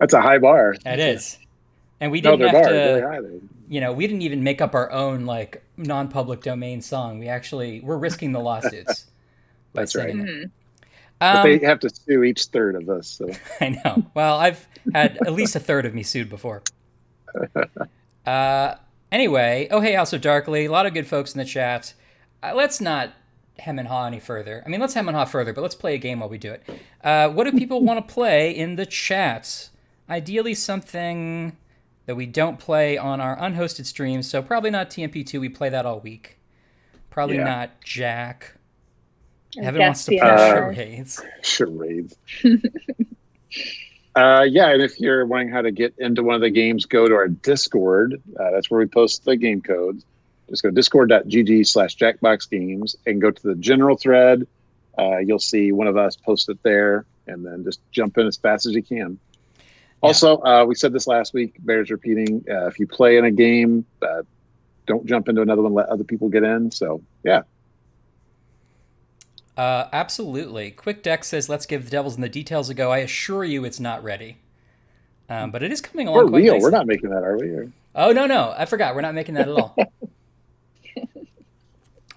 That's a high bar. That is. And we No, didn't their have bar is very to, high. There. we didn't even make up our own like non-public domain song. We're risking the lawsuits by That's right. singing it. Mm-hmm. But they have to sue each third of us. So. I know. Well, I've had at least a third of me sued before. Anyway, oh hey, House of Darkly, a lot of good folks in the chat. Let's not hem and haw any further. I mean, let's hem and haw further, but let's play a game while we do it. What do people want to play in the chat? Ideally something that we don't play on our unhosted streams, so probably not TMP2, we play that all week. Probably not Jack. Evan wants to play charades. Charades. And if you're wondering how to get into one of the games, go to our Discord. That's where we post the game codes. Just go discord.gg/jackboxgames and go to the general thread. You'll see one of us post it there, and then just jump in as fast as you can. Yeah. Also, we said this last week, bears repeating, if you play in a game, don't jump into another one, let other people get in. So, yeah. Absolutely. Quick Deck says, let's give the Devils in the Details a go. I assure you it's not ready. But it is coming along quite nicely. We're not making that, are we? Or... Oh, no. I forgot. We're not making that at all.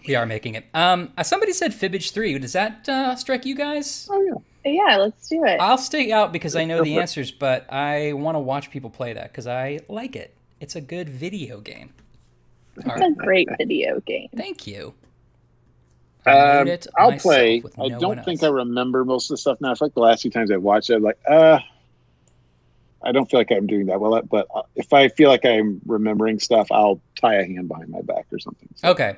We are making it. Somebody said Fibbage 3. Does that strike you guys? Oh, yeah. Yeah, let's do it. I'll stay out because I know the answers, but I want to watch people play that because I like it. It's a good video game. It's a great video game. Thank you. I'll play. I don't think I remember most of the stuff now. I feel like the last few times I've watched it, I'm like, I don't feel like I'm doing that well. But if I feel like I'm remembering stuff, I'll tie a hand behind my back or something. So. Okay.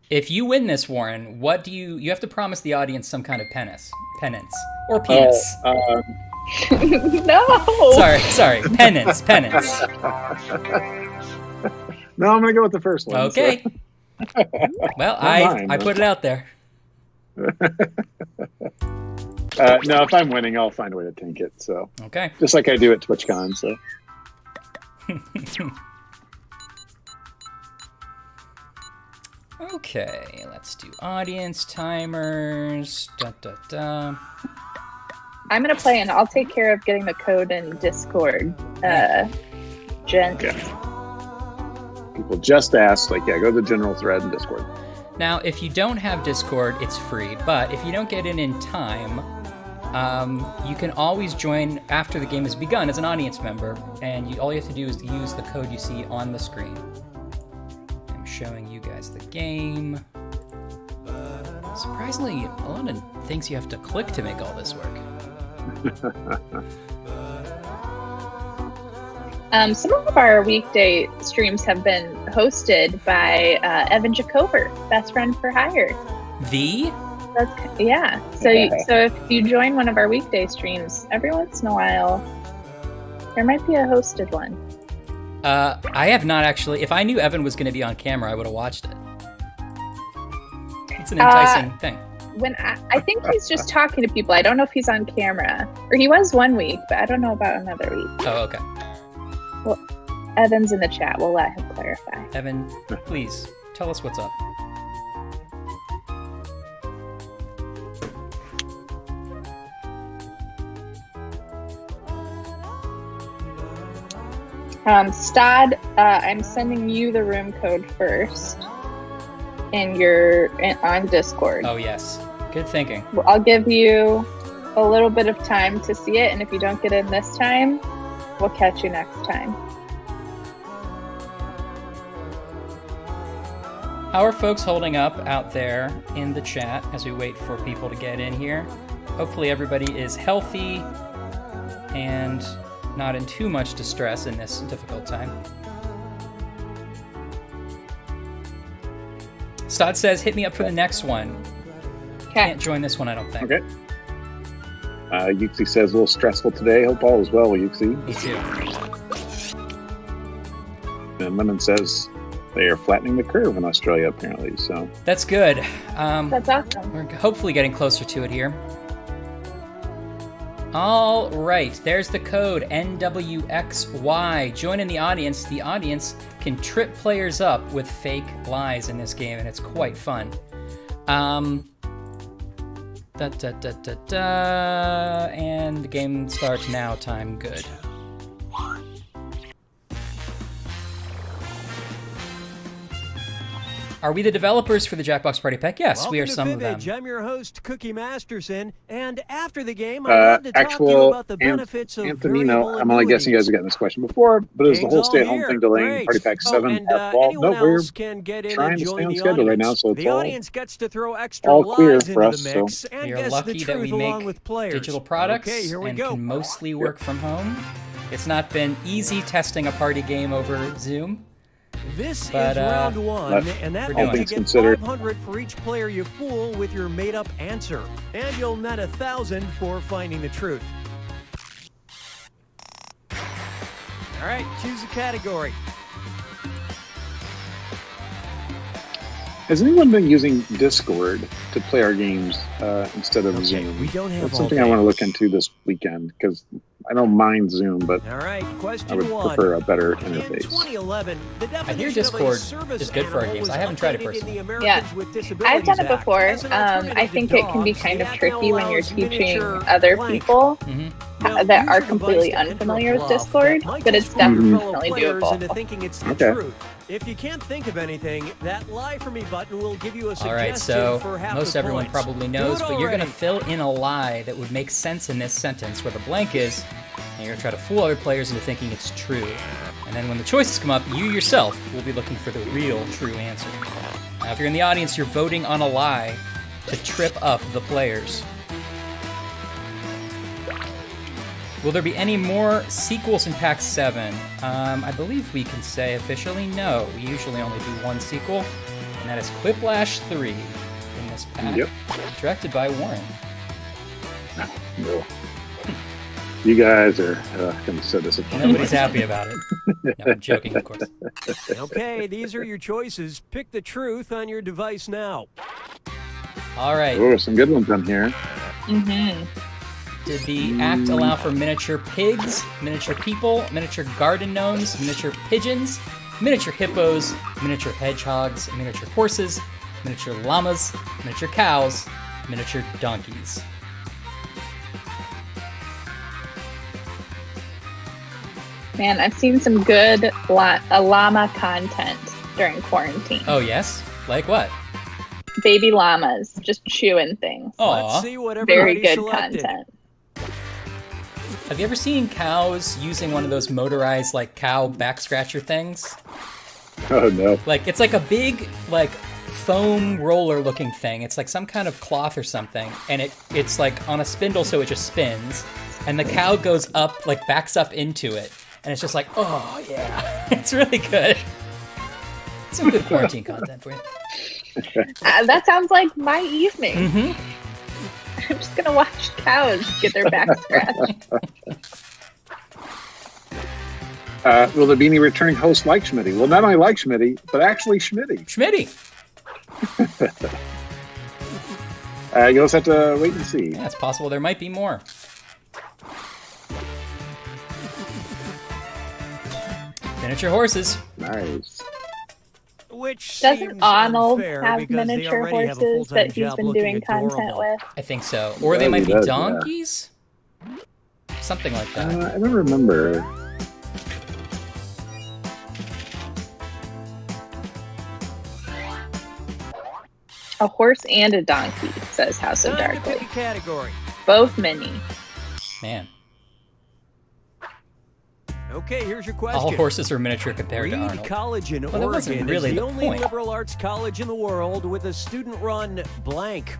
If you win this, Warren, what do you have to promise the audience some kind of penance or penis? No. Sorry, penance. No, I'm gonna go with the first one. Okay. So. Well, I put it out there. No, if I'm winning, I'll find a way to tank it. So okay, just like I do at TwitchCon. So. Okay, let's do audience timers. I'm gonna play, and I'll take care of getting the code in Discord. Jen. Okay. People just asked, go to the general thread in Discord. Now, if you don't have Discord, it's free. But if you don't get in time, you can always join after the game has begun as an audience member, and all you have to do is use the code you see on the screen. I'm showing you guys the game. Surprisingly, a lot of things you have to click to make all this work. Some of our weekday streams have been hosted by Evan Jacober, Best Friend for Hire. Yeah. So if you join one of our weekday streams, every once in a while, there might be a hosted one. I have not actually. If I knew Evan was going to be on camera, I would have watched it. It's an enticing thing. I think he's just talking to people. I don't know if he's on camera. Or he was one week, but I don't know about another week. Oh, okay. Well, Evan's in the chat. We'll let him clarify. Evan, please tell us what's up. Stad, I'm sending you the room code first on Discord. Oh, yes. Good thinking. I'll give you a little bit of time to see it, and if you don't get in this time, we'll catch you next time. How are folks holding up out there in the chat as we wait for people to get in here? Hopefully everybody is healthy and not in too much distress in this difficult time. Stod says, hit me up for the next one. Can't join this one, I don't think. Okay. Yuxi says, a little stressful today. Hope all is well, Yuxi. Me too. And Lemon says they are flattening the curve in Australia, apparently. So that's good. That's awesome. We're hopefully getting closer to it here. All right, there's the code, NWXY. Join in the audience. The audience can trip players up with fake lies in this game, and it's quite fun. And the game starts now. Time good. Are we the developers for the Jackbox Party Pack? Yes, we are some of them. I'm your host, Cookie Masterson, and after the game, I'd love to talk to you about the benefits of Antonino, I'm only guessing you guys have gotten this question before, but is the whole stay-at-home thing delaying Party Pack 7 part 12? No, we're trying to stay on schedule right now, so it's the audience gets to throw extra all clear lives for into us. the mix So and We are guess lucky the that truth we along make with players. digital products Okay, here we and go. can mostly work from home. It's not been easy testing a party game over Zoom. This But, is round one, and that all means you things get considered. 500 for each player you fool with your made-up answer, and you'll net 1,000 for finding the truth. All right, choose a category. Has anyone been using Discord to play our games instead of Okay, Zoom? we don't have That's all something day. I want to look into this weekend because I don't mind Zoom, but All right, I question would one. prefer a better In interface. 2011, the I hear definition of a Discord service is good for our animal games. was I haven't tried it updated in personally. the Americans Yeah. with Disabilities I've done it Act. before. As an alternative I to think it can be dogs, kind the of act tricky now when you're allows teaching miniature other blank. people Now, that use are your completely device to unfamiliar enter with bluff Discord, that might but it's just fool your fellow definitely players doable. into thinking it's the Okay. truth. If you can't think of anything, that lie for me button will give you a suggestion All right, so for half most the everyone points. probably Do knows, it but you're going to already. fill in a lie that would make sense in this sentence where the blank is, and you're going to try to fool other players into thinking it's true. And then when the choices come up, you yourself will be looking for the real true answer. Now, if you're in the audience, you're voting on a lie to trip up the players. Will there be any more sequels in Pack 7? I believe we can say officially no. We usually only do one sequel, and that is Quip-lash 3 in this pack. Yep. Directed by Warren. No. You guys are going to so disappointed. Nobody's happy about it. No, I'm joking, of course. Okay, these are your choices. Pick the truth on your device now. All right. Oh, some good ones on here. Mm-hmm. Did the act allow for miniature pigs, miniature people, miniature garden gnomes, miniature pigeons, miniature hippos, miniature hedgehogs, miniature horses, miniature llamas, miniature cows, miniature donkeys? Man, I've seen some good llama content during quarantine. Oh, yes? Like what? Baby llamas just chewing things. Aw. Let's see what Very everybody good selected. content. Have you ever seen cows using one of those motorized, like, cow back scratcher things? Oh, no. Like, it's like a big, like, foam roller looking thing. It's like some kind of cloth or something, and it's like on a spindle, so it just spins, and the cow goes up, like, backs up into it, and it's just like, oh, yeah. It's really good. Some good quarantine content for you. That sounds like my evening. Mm-hmm. I'm just gonna watch cows get their back scratched. Will there be any returning hosts like Schmitty? Well, not only like Schmitty, but actually Schmitty. Schmitty. You'll just have to wait and see. Yeah, it's possible there might be more. Miniature horses. Nice. Which Doesn't seems Arnold unfair have because they miniature already have a horses full-time that he's job been looking doing content adorable. with? I think so. Or they Yeah, might he be does, yeah. donkeys? Something like that. I don't remember. A horse and a donkey, says House of Time to pick a Darkly. category. Both mini. Man. Okay, here's your question. All horses are miniature compared to Reed Arnold. College in Well, that wasn't Oregon really is the the only point. liberal arts college in the world with a student-run blank.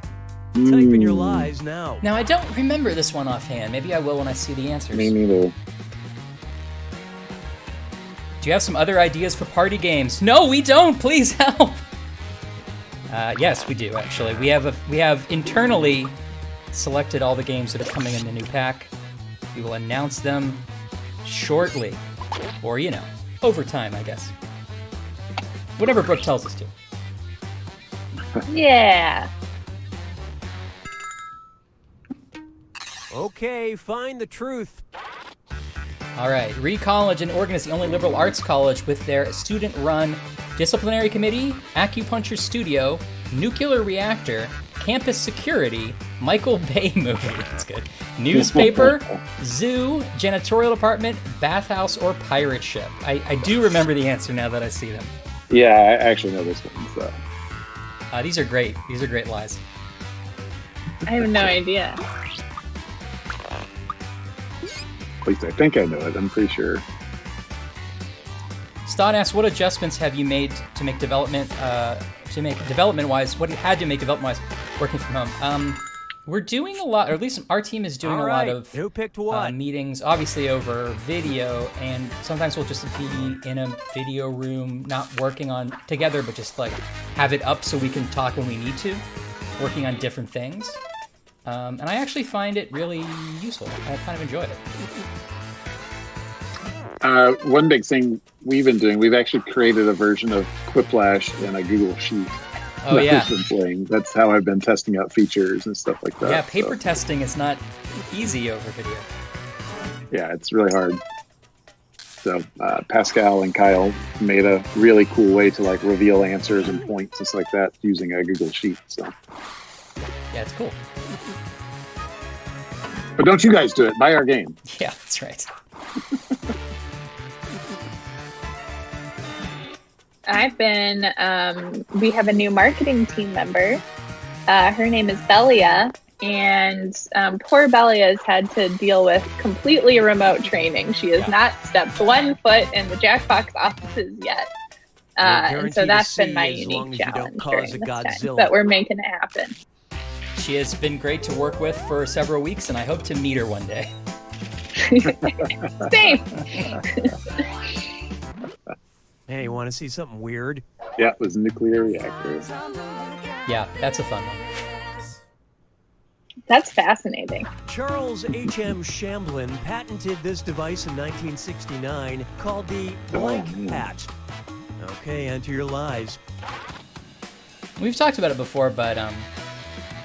Type in your lies now. Now, I don't remember this one offhand. Maybe I will when I see the answers. Me neither. Do you have some other ideas for party games? No, we don't. Please help. Yes, we do, actually. We have internally selected all the games that are coming in the new pack. We will announce them shortly. Or, over time, I guess. Whatever Brooke tells us to. Yeah. Okay, find the truth. All right. Reed College in Oregon is the only liberal arts college with their student-run disciplinary committee, acupuncture studio, nuclear reactor, campus security, Michael Bay movie. That's good. Newspaper, zoo, janitorial department, bathhouse, or pirate ship. I do remember the answer now that I see them. Yeah, I actually know this one. So. These are great. These are great lies. I have no idea. At least I think I know it. I'm pretty sure. Stott asks, what adjustments have you made to make development-wise, what you had to make development-wise working from home? We're doing a lot, or at least our team is doing a lot of who picked what? Meetings, obviously over video, and sometimes we'll just be in a video room, not working on together, but just like have it up so we can talk when we need to, working on different things. And I actually find it really useful. I kind of enjoy it. One big thing we've been doing, we've actually created a version of Quip-lash in a Google Sheet. Oh, yeah. I've been playing. That's how I've been testing out features and stuff like that. Yeah, paper testing is not easy over video. Yeah, it's really hard. So Pascal and Kyle made a really cool way to like reveal answers and points and stuff like that using a Google Sheet. So yeah, it's cool. But don't you guys do it. Buy our game. Yeah, that's right. I've been, we have a new marketing team member. Her name is Belia, and poor Belia has had to deal with completely remote training. She has not stepped 1 foot in the Jackbox offices yet. And so that's been my unique challenge during this time, but we're making it happen. She has been great to work with for several weeks, and I hope to meet her one day. Same. Hey, you want to see something weird? Yeah, it was a nuclear reactor. Yeah, that's a fun one. That's fascinating. Charles H.M. Shamblin patented this device in 1969 called the blank pat. Okay, enter your lies. We've talked about it before, but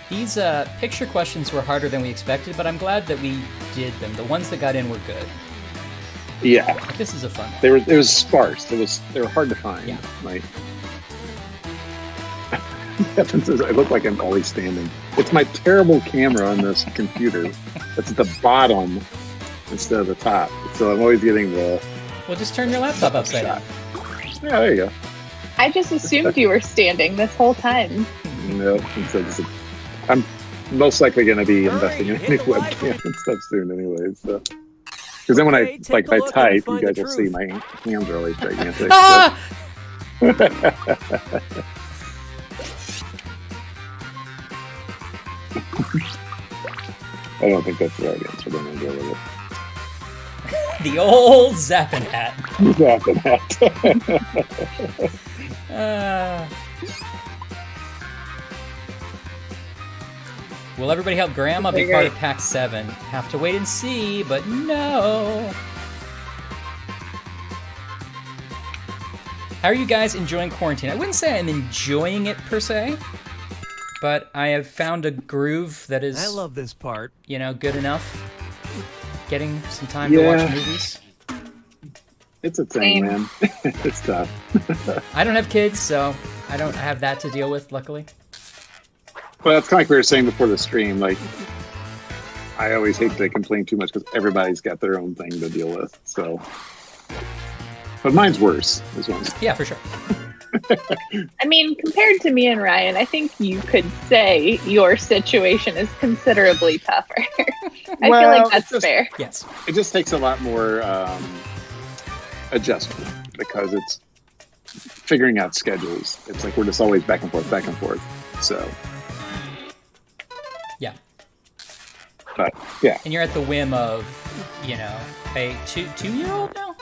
these picture questions were harder than we expected, but I'm glad that we did them. The ones that got in were good. Yeah, This is a fun one. it was sparse. They were hard to find. Yeah. Like, Evan says, I look like I'm always standing. It's my terrible camera on this computer. It's at the bottom instead of the top. So I'm always getting the... Well, just turn your laptop upside down. Yeah, there you go. I just assumed you were standing this whole time. No, I'm most likely going to be investing in a new webcam and stuff soon anyway. So. Because then when I type, you guys will see my hands are always gigantic. Ah! So. I don't think that's the right answer, but I'm going to go with it. The old Zappin' hat. Zappin' hat. Will everybody help Grandma be part of Pack 7? Have to wait and see, but no. How are you guys enjoying quarantine? I wouldn't say I'm enjoying it per se, but I have found a groove that is, I love this part. you know, good enough. Getting some time to watch movies. It's a thing, man. It's tough. I don't have kids, so I don't have that to deal with, luckily. Well, that's kind of like we were saying before the stream. Like, I always hate to complain too much because everybody's got their own thing to deal with. So, but mine's worse. This one's. Yeah, for sure. I mean, compared to me and Ryan, I think you could say your situation is considerably tougher. I feel like that's fair. Yes. It just takes a lot more adjustment because it's figuring out schedules. It's like we're just always back and forth. So. Yeah. But yeah. And you're at the whim of, you know, a two-year-old now?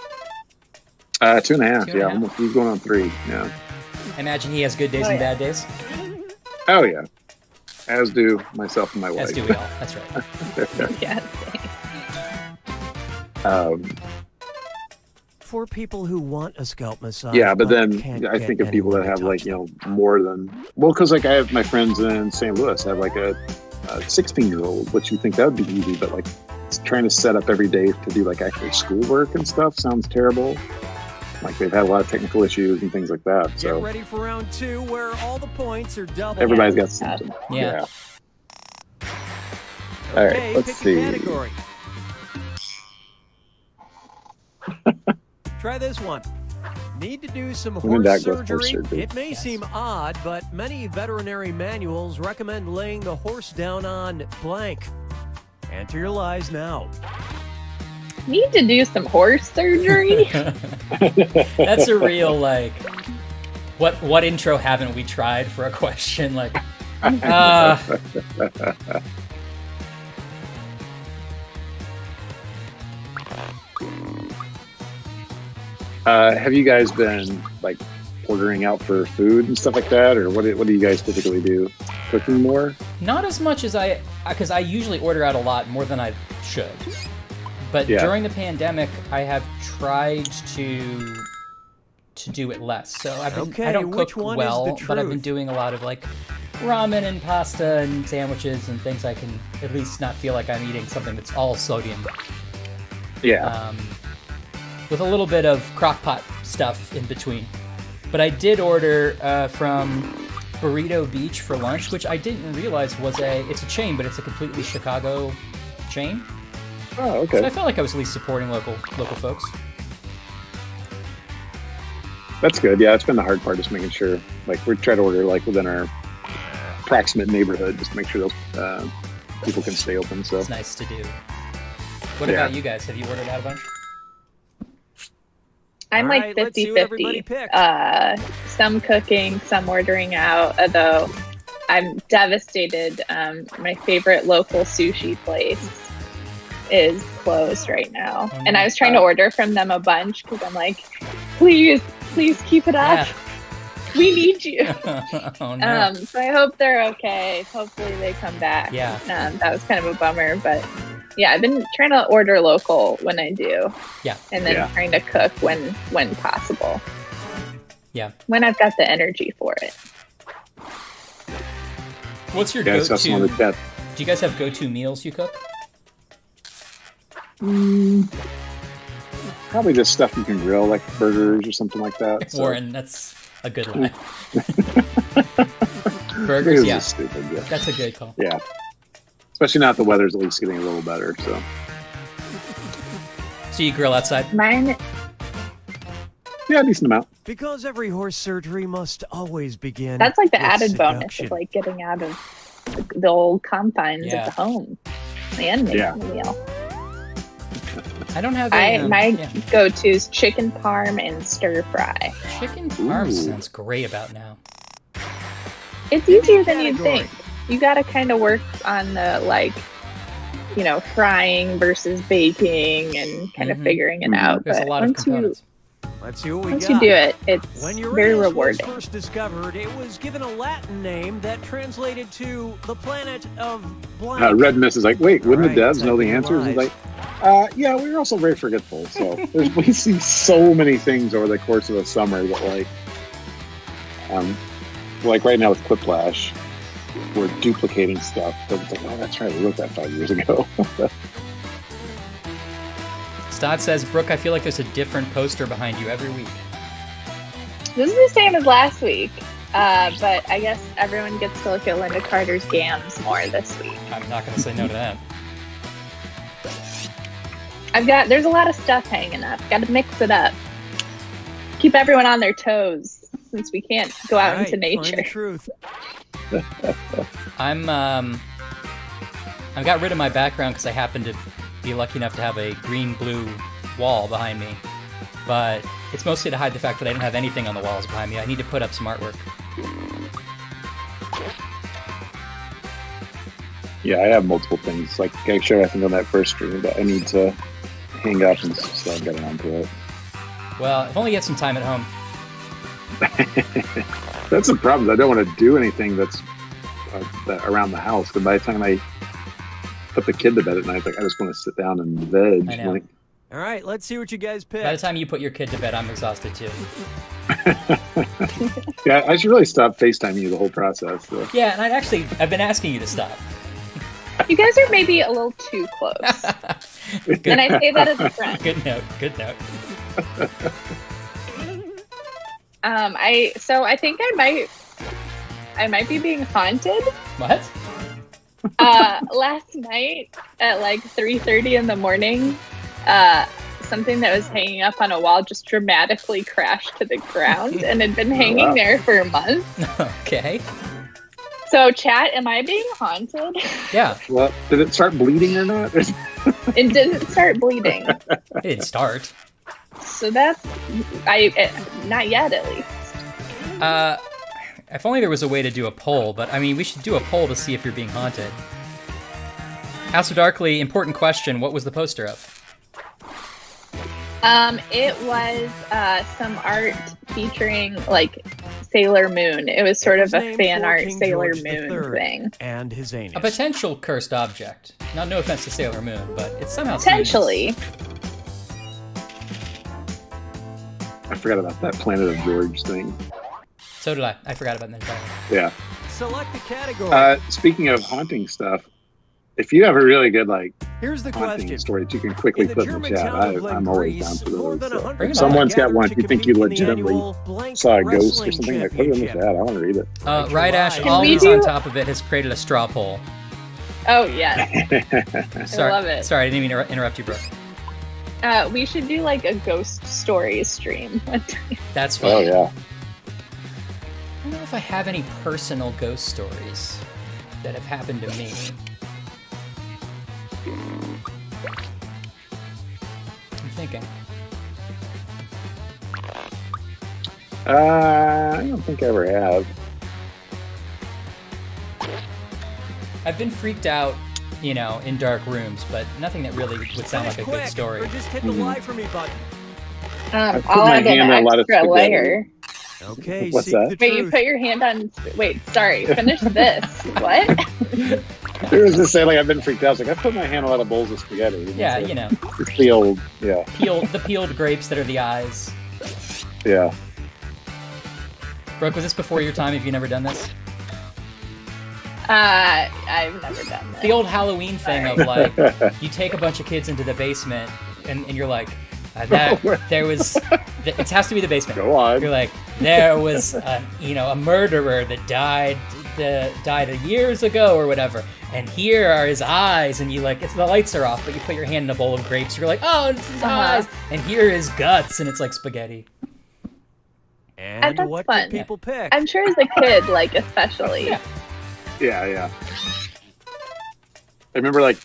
2.5. 2.5? Yeah, almost. He's going on 3. Yeah. I imagine he has good days and bad days. Oh yeah. As do myself and my wife. As do we all. That's right. Yeah. For people who want a scalp massage. Yeah, but then can't I get think of people that anyone to have like, touch you know, more than, well, because like I have my friends in St. Louis have like a 16-year-old, which you think that would be easy, but like trying to set up every day to do like actual schoolwork and stuff sounds terrible. Like they've had a lot of technical issues and things like that. So Get ready for round 2 where all the points are double. everybody's got something. Yeah. All right, Okay, let's pick see. a category. Try this one. Need to do some When in horse doubt, go with horse surgery? surgery. It may seem odd, but many veterinary manuals recommend laying the horse down on blank. Enter your lies now. Need to do some horse surgery. That's a real, like, what intro haven't we tried for a question? Like, have you guys been like ordering out for food and stuff like that, or what do you guys typically do? Cooking more? not as much as because I usually order out a lot more than I should. But during the pandemic, I have tried to do it less. So I don't cook well, but I've been doing a lot of like ramen and pasta and sandwiches and things I can at least not feel like I'm eating something that's all sodium. Yeah. With a little bit of crock pot stuff in between. But I did order from Burrito Beach for lunch, which I didn't realize it's a chain, but it's a completely Chicago chain. Oh, okay. So I felt like I was at least supporting local folks. That's good. Yeah, it's been the hard part, just making sure, like, we try to order like within our approximate neighborhood, just to make sure those people can stay open. So it's nice to do. What about you guys? Have you ordered out a bunch? I'm All like right, let's see what everybody 50-50. picked. Some cooking, some ordering out, although I'm devastated. My favorite local sushi place is closed right now. And I was trying to order from them a bunch because I'm like, please keep it up. Yeah. We need you. Oh no. So I hope they're okay. Hopefully they come back. Yeah. That was kind of a bummer, but yeah, I've been trying to order local when I do. Yeah. And then trying to cook when possible. Yeah. When I've got the energy for it. What's your guys have some on the go-to? chat. Do you guys have go-to meals you cook? Probably just stuff you can grill, like burgers or something like that. So. Warren, that's a good lie. Burgers, Burgers, yeah. Stupid, yeah. That's a good call. Yeah. Especially now that the weather's at least getting a little better. So you grill outside? Mine, Yeah, a decent amount. Because every horse surgery must always begin. that's like the with added bonus seduction. of like getting out of the old confines Yeah. of the home and making Yeah. a meal. I don't have My go-to is chicken parm and stir fry. chicken parm Ooh. sounds great about now. It's easier than you'd Category. think. You got to kind of work on the frying versus baking and kind of figuring it out. There's a But lot of once you components. Let's see what we once got. you do it, it's When very Uranus was rewarding. first discovered, it was given a Latin name that translated to the planet of blank. Red Mist is like, wait, wouldn't All the right, devs know the typing answers? It's lies. like, yeah, we're also very forgetful. So we see so many things over the course of a summer that like right now with Quip-lash, we're duplicating stuff. But it's like, oh, that's right, we wrote that 5 years ago. Stott says, Brooke, I feel like there's a different poster behind you every week. This is the same as last week, but I guess everyone gets to look at Linda Carter's gams more this week. I'm not going to say no to that. There's a lot of stuff hanging up. Got to mix it up. Keep everyone on their toes since we can't go out Right, into find the nature. truth. I've got rid of my background because I happen to be lucky enough to have a green-blue wall behind me. But it's mostly to hide the fact that I don't have anything on the walls behind me. I need to put up some artwork. Yeah, I have multiple things. Like I showed, I think, on that first stream that I need to hang up and start getting onto it. Well, I've only got some time at home. That's the problem. I don't want to do anything that's around the house. Because by the time I put the kid to bed at night, like I just want to sit down and veg. I know. Like, All right, let's see what you guys picked. By the time you put your kid to bed, I'm exhausted too. yeah, I should really stop FaceTiming you the whole process. So. Yeah, and I've been asking you to stop. You guys are maybe a little too close. And I say that as a friend. Good note. Good note. I think I might be being haunted. What? Last night at like 3:30 in the morning, something that was hanging up on a wall just dramatically crashed to the ground and had been hanging there for months. Okay. So, chat, am I being haunted? Yeah. Well, did it start bleeding or not? It didn't start bleeding. It didn't start. So that's not yet, at least. If only there was a way to do a poll, but I mean, we should do a poll to see if you're being haunted. House of Darkly, important question. What was the poster of? It was some art featuring like Sailor Moon. It was sort of a fan art King Sailor George Moon III thing. And his anus. A potential cursed object. Now, no offense to Sailor Moon, but it somehow Potentially. I forgot about that Planet of George thing. So did I. I forgot about that. Yeah. Select the category. Speaking of haunting stuff, if you have a really good Here's the haunting question. story that you can quickly In the put in the German chat, town of I'm always Greece, down for more those. than So 100 if someone's got one, gathered you to think you compete in the legitimately annual blank saw a ghost or wrestling something, put it in the championship. chat. I want to read it. Right, Ash, Can always we on do- top of it, has created a straw poll. Oh, yes. Sorry, love it. Sorry, I didn't mean to interrupt you, Brooke. We should do like a ghost stories stream. That's fine. Oh, yeah. I don't know if I have any personal ghost stories that have happened to me. I'm thinking. I don't think I ever have. I've been freaked out, in dark rooms, but nothing that really would sound like a good Quick, story. Or just hit the lie for me button. put I'll my add hand an on a lot of extra spaghetti. layer. Okay, What's seek that? the Wait, you truth. put your hand on. Wait, sorry. Finish this. What? It was just saying, I've been freaked out. I was like, I put my hand on a lot of bowls of spaghetti. Yeah, It's the old, yeah. the peeled grapes that are the eyes. Yeah. Brooke, was this before your time? Have you never done this? I've never done this. The old Halloween thing of you take a bunch of kids into the basement and you're like, there was, it has to be the basement. Go on. You're like, there was, a murderer that died years ago or whatever, and here are his eyes, and you the lights are off, but you put your hand in a bowl of grapes. You're like, oh, it's his eyes, and here are his guts, and it's like spaghetti. And That's what fun. did people pick? I'm sure as a kid, especially. Yeah. Yeah. I remember, in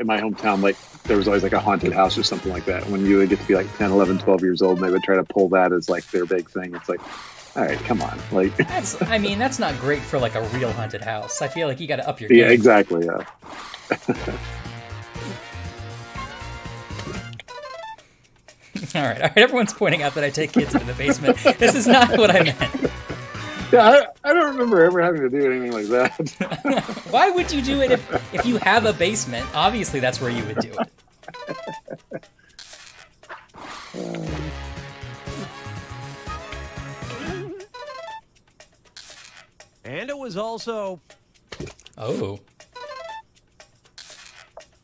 my hometown, there was always, a haunted house or something like that. When you would get to be, 10, 11, 12 years old, and they would try to pull that as, their big thing. It's like, all right, come on. That's not great for, a real haunted house. I feel like you got to up your Yeah, game. exactly, yeah. All right, everyone's pointing out that I take kids into the basement. This is not what I meant. Yeah, I don't remember ever having to do anything like that. Why would you do it if you have a basement? Obviously, that's where you would do it. And it was also, Oh.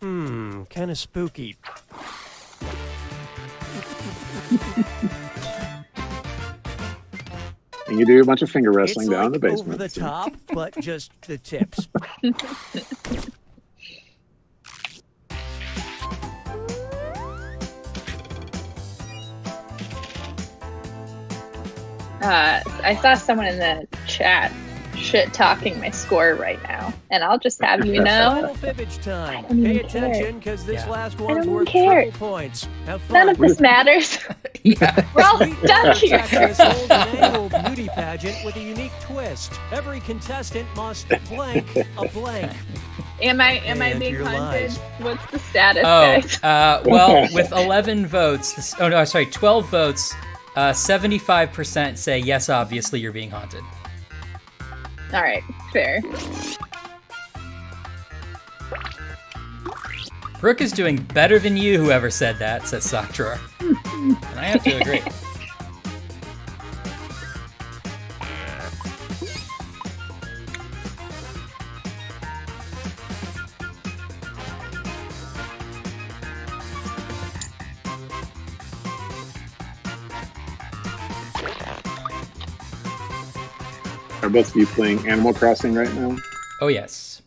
kind of spooky. And you do a bunch of finger wrestling It's down in the like basement. over the top, but just the tips. I saw someone in the chat shit talking my score right now, and I'll just have you know, Final fibbage time. I don't Pay even care. attention, because this Yeah. last I one's don't worth care. triple points. Have fun. none of this matters. Yeah. We're all stuck here. Texas holds an annual beauty pageant with a unique twist. Every contestant must blank a blank. Am I And being your haunted? lies. What's the status, Oh, guys? well, with 11 votes, 12 votes, 75% say yes, obviously you're being haunted. All right, fair. Brooke is doing better than you, whoever said that, says Saktra. And I have to agree. Are both of you playing Animal Crossing right now? Oh, yes.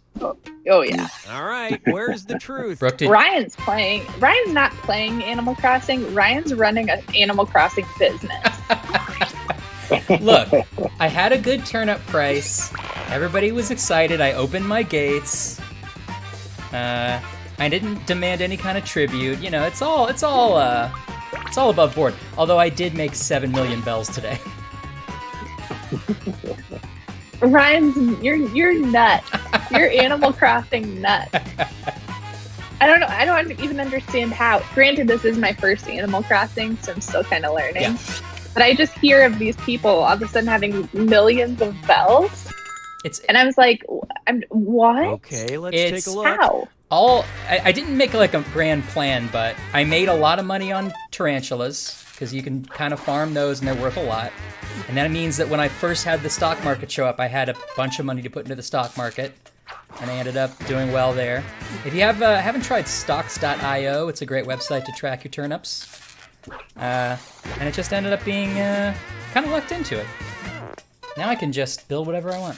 Oh yeah. All right, where's the truth? Brooke, did, Ryan's not playing Animal Crossing. Ryan's running an Animal Crossing business. look, I had a good turnip price. Everybody was excited. I opened my gates. I didn't demand any kind of tribute. You know, it's all above board. Although I did make 7 million bells today. Ryan's, you're nut. You're Animal Crossing nut. I don't know. I don't even understand how. Granted, this is my first Animal Crossing, so I'm still kind of learning. Yeah. But I just hear of these people all of a sudden having millions of bells, and I was like, what? Okay, let's It's- take a look. How? I didn't make like a grand plan, but I made a lot of money on tarantulas because you can kind of farm those and they're worth a lot. And that means that when I first had the stock market show up, I had a bunch of money to put into the stock market, and I ended up doing well there. If you haven't tried stocks.io, it's a great website to track your turnips. And it just ended up being kind of lucked into it. Now I can just build whatever I want.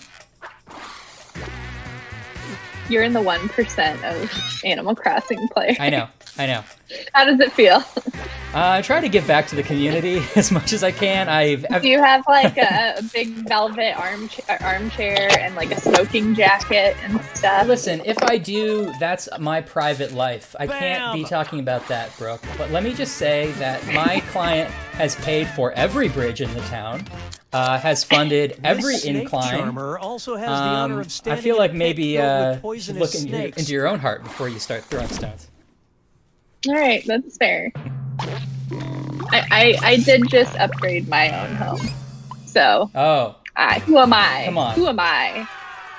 You're in the 1% of Animal Crossing players. I know. How does it feel? I try to give back to the community as much as I can. I've Do you have like a big velvet armchair and like a smoking jacket and stuff? Listen, if I do, that's my private life. I can't be Bam! talking about that, Brooke. But let me just say that my client has paid for every bridge in the town, has funded every This snake incline. charmer also has the honor of I standing feel like in a pit maybe filled with you should poisonous look snakes. into your own heart before you start throwing stones. All right, that's fair. I did just upgrade my own home, so Oh, who am I? Come on. Who am I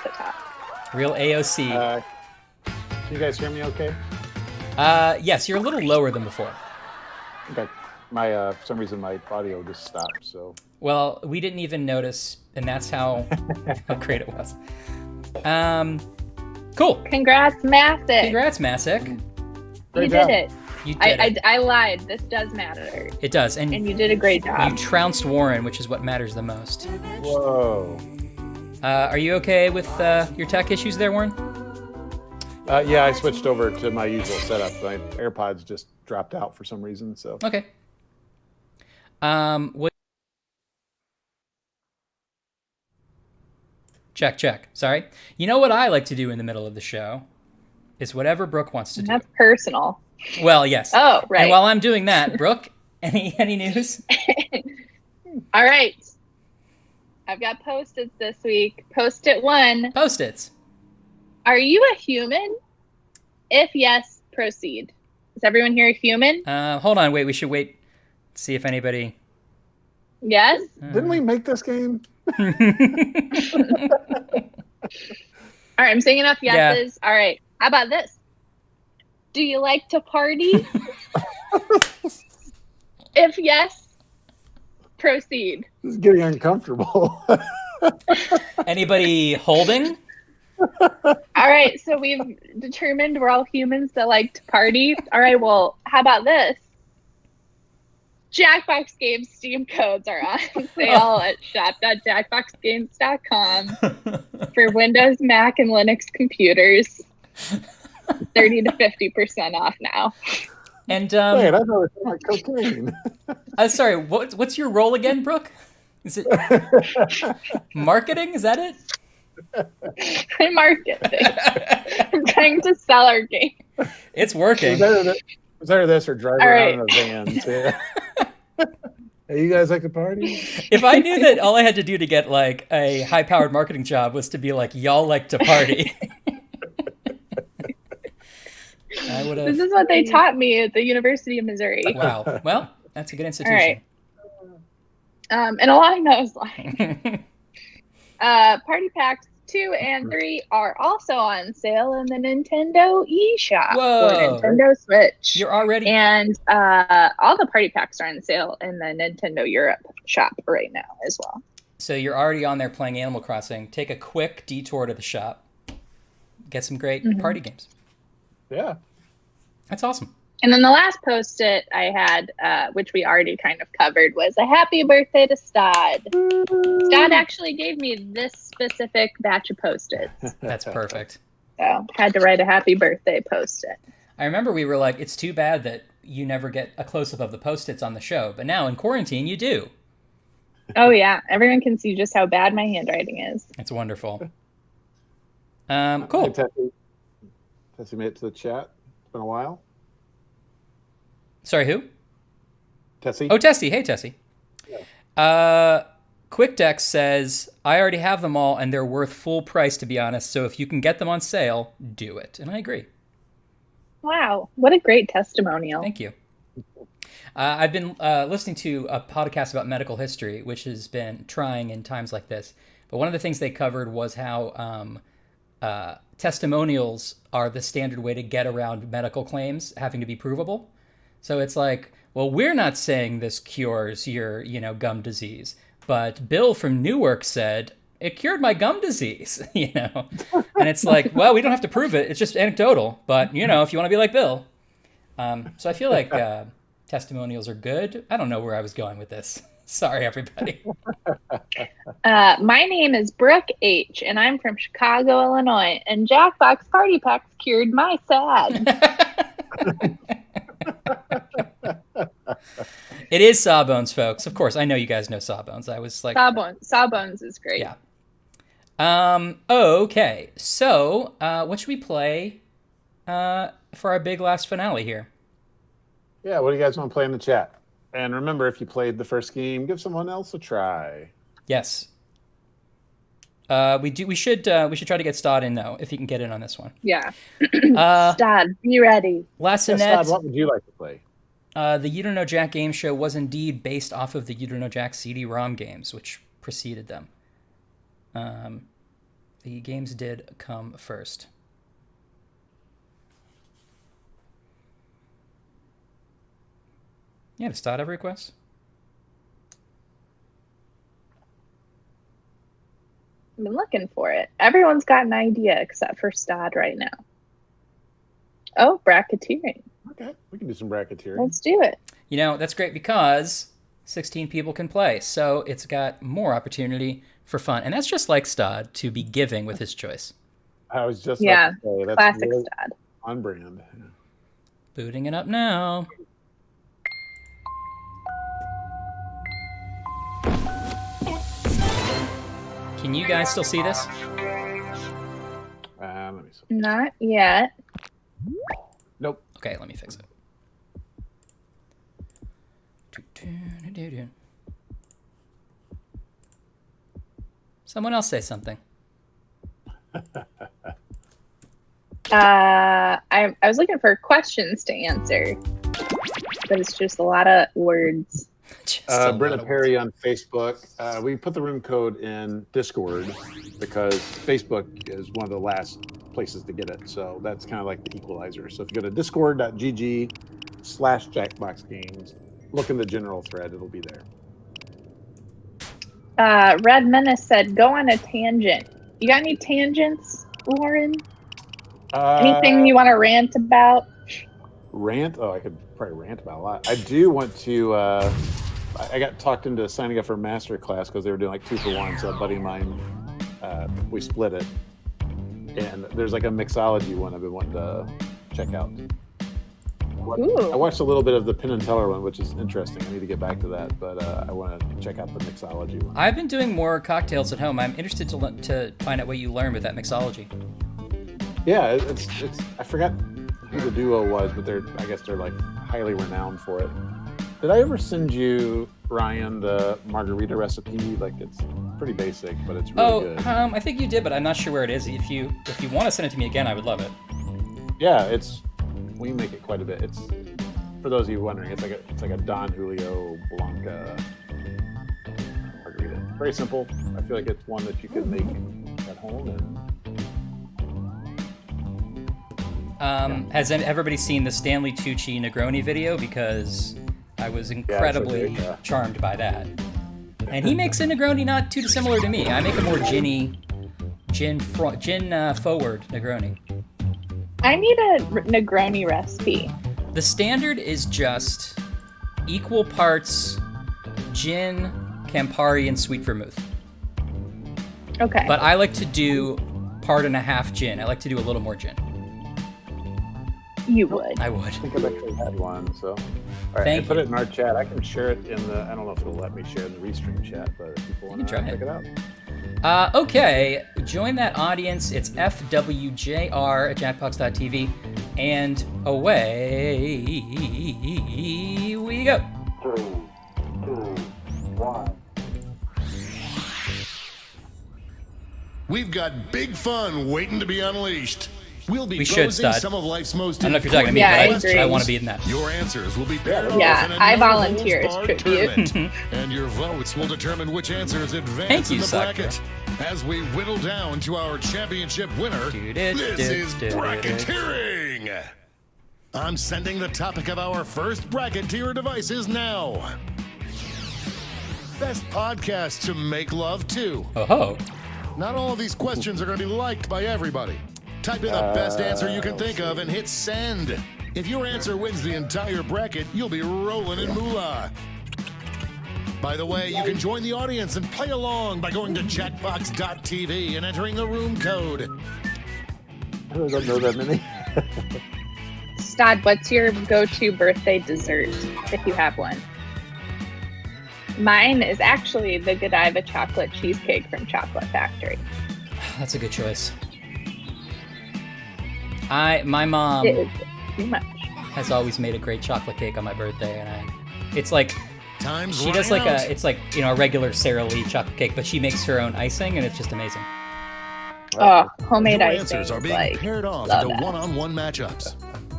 to talk? real AOC. Can you guys hear me okay? Yes, you're a little lower than before. Okay. My for some reason my audio just stopped. So Well, we didn't even notice, and that's how great it was. Cool. Congrats, Massic. Congrats, Masick. You Great did job. it. You did it. I lied. This does matter, It does, and and you did a great you job. trounced Warren, which is what matters the most. whoa. Are you okay with your tech issues there, Warren? Yeah, I switched over to my usual setup. My AirPods just dropped out for some reason. So Okay. Check. Sorry. You know what I like to do in the middle of the show? Is whatever Brooke wants to do. That's personal. Well, yes. Oh, right. And while I'm doing that, Brooke, any news? All right. I've got Post-its this week. Post-it 1. Post-its. Are you a human? If yes, proceed. Is everyone here a human? Hold on. Wait. We should wait. See if anybody. Yes? didn't we make this game? All right, I'm saying enough yeses. All right. How about this? Do you like to party? If yes, proceed. This is getting uncomfortable. Anybody holding? All right, so we've determined we're all humans that like to party. All right, well, how about this? Jackbox Games Steam codes are on sale at shop.jackboxgames.com for Windows, Mac, and Linux computers. 30 to 50% off now. And Wait, I thought it was about cocaine. sorry, what's your role again, Brooke? Is it marketing? Is that it? I'm marketing. I'm trying to sell our game. It's working. Was either this or driving All around right. in a van too. Hey, you guys like to party? If I knew that all I had to do to get like a high-powered marketing job was to be like, y'all like to party, I would This have. is what they taught me at the University of Missouri. Wow. Well, that's a good All institution. right. And along those lines, Party Packs 2 and 3 are also on sale in the Nintendo eShop Whoa. for Nintendo Switch. You're already. And all the Party Packs are on sale in the Nintendo Europe shop right now as well. So you're already on there playing Animal Crossing. Take a quick detour to the shop. Get some great party games. Yeah. That's awesome. And then the last Post-it I had, which we already kind of covered, was a happy birthday to Stod. Stod actually gave me this specific batch of Post-its. That's perfect. So had to write a happy birthday post-it. I remember we were like, it's too bad that you never get a close-up of the Post-its on the show, but now in quarantine you do. Oh yeah, everyone can see just how bad my handwriting is. It's wonderful. Cool. Hey, Tessie made it to the chat. It's been a while. Sorry, who? Tessie. Oh, Tessie. Hey, Tessie. Yeah. QuickDex says, I already have them all, and they're worth full price, to be honest. So if you can get them on sale, do it. And I agree. Wow, what a great testimonial. Thank you. I've been listening to a podcast about medical history, which has been trying in times like this. But one of the things they covered was how testimonials are the standard way to get around medical claims having to be provable. So it's like, well, we're not saying this cures your, gum disease, but Bill from Newark said it cured my gum disease, And it's like, well, we don't have to prove it. It's just anecdotal. But, if you want to be like Bill. So I feel like testimonials are good. I don't know where I was going with this. Sorry, everybody. My name is Brooke H., and I'm from Chicago, Illinois. And Jackbox Party Packs cured my sad. It is Sawbones, folks. Of course, I know you guys know Sawbones. I was like... Sawbones is great. Yeah. Okay. So, what should we play for our big last finale here? Yeah, what do you guys want to play in the chat? And remember, if you played the first game, give someone else a try. Yes. We should try to get Stod in, though, if he can get in on this one. Yeah. Stod, be ready. Lassonette, what would you like to play? The You Don't Know Jack game show was indeed based off of the You Don't Know Jack CD-ROM games, which preceded them. The games did come first. Yeah, does Stod have a request? I've been looking for it. Everyone's got an idea except for Stod right now. Oh, bracketeering. Okay, we can do some bracketeering. Let's do it. That's great because 16 people can play, so it's got more opportunity for fun. And that's just like Stod to be giving with his choice. I was just about to say, that's classic really Stod. on brand. Yeah. Booting it up now. Can you guys still see this? Let me see. Not yet. Nope. Okay, let me fix it. Someone else say something. I was looking for questions to answer, but it's just a lot of words. Britta Perry on Facebook. We put the room code in Discord because Facebook is one of the last places to get it. So that's kind of like the equalizer. So if you go to discord.gg/jackboxgames, look in the general thread, it'll be there. Red Menace said, go on a tangent. You got any tangents, Lauren? Anything you want to rant about? Rant? Oh, I could probably rant about a lot. I do want to... I got talked into signing up for a master class because they were doing like 2-for-1. So a buddy of mine, we split it. And there's like a mixology one I've been wanting to check out. Ooh. I watched a little bit of the Penn and Teller one, which is interesting. I need to get back to that, but I want to check out the mixology one. I've been doing more cocktails at home. I'm interested to find out what you learn with that mixology. Yeah, it's I forgot who the duo was, but I guess they're like highly renowned for it. Did I ever send you, Ryan, the margarita recipe? Like, it's pretty basic, but it's really good. I think you did, but I'm not sure where it is. If you want to send it to me again, I would love it. Yeah, we make it quite a bit. It's, for those of you wondering, it's like a Don Julio Blanca margarita. Very simple. I feel like it's one that you could make at home. Has everybody seen the Stanley Tucci Negroni video? Because I was incredibly charmed by that. And he makes a Negroni not too dissimilar to me. I make a more gin forward Negroni. I need a Negroni recipe. The standard is just equal parts gin, Campari, and sweet vermouth. Okay. But I like to do part and a half gin. I like to do a little more gin. You would. I would. I think I've actually had one, so. All right, Thank I put you. it in our chat. I can share it in the, I don't know if it'll let me share in the Restream chat, but if people want to try check it. it out. Okay, join that audience. It's FWJR at Jackbox.tv, and away we go. 3, 2, 1. We've got big fun waiting to be unleashed. We'll be We should, posing Stud. some of life's most I don't know if you're talking to me, Yeah, I but agree. I want to be in that. Your answers will be paired off Yeah, in a I no volunteer as holds barred tribute. tournament. And your votes will determine which answers advance Thank you, in the sucker. bracket. As we whittle down to our championship winner, Do-do, this is do-do. Bracketeering. I'm sending the topic of our first Bracketeer devices now. Best podcast to make love to. Oh ho. Not all of these questions are going to be liked by everybody. Type in the best answer you can think of and hit send. If your answer wins the entire bracket, you'll be rolling in moolah. By the way, you can join the audience and play along by going to jackbox.tv and entering the room code. I don't know that many. Stod, what's your go-to birthday dessert, if you have one? Mine is actually the Godiva chocolate cheesecake from Chocolate Factory. That's a good choice. My mom It is too much. has always made a great chocolate cake on my birthday, and it's like Time's she does running like out. it's like a regular Sara Lee chocolate cake, but she makes her own icing, and it's just amazing. Oh, homemade Your icing. answers are being Like, paired off love into that. one-on-one matchups.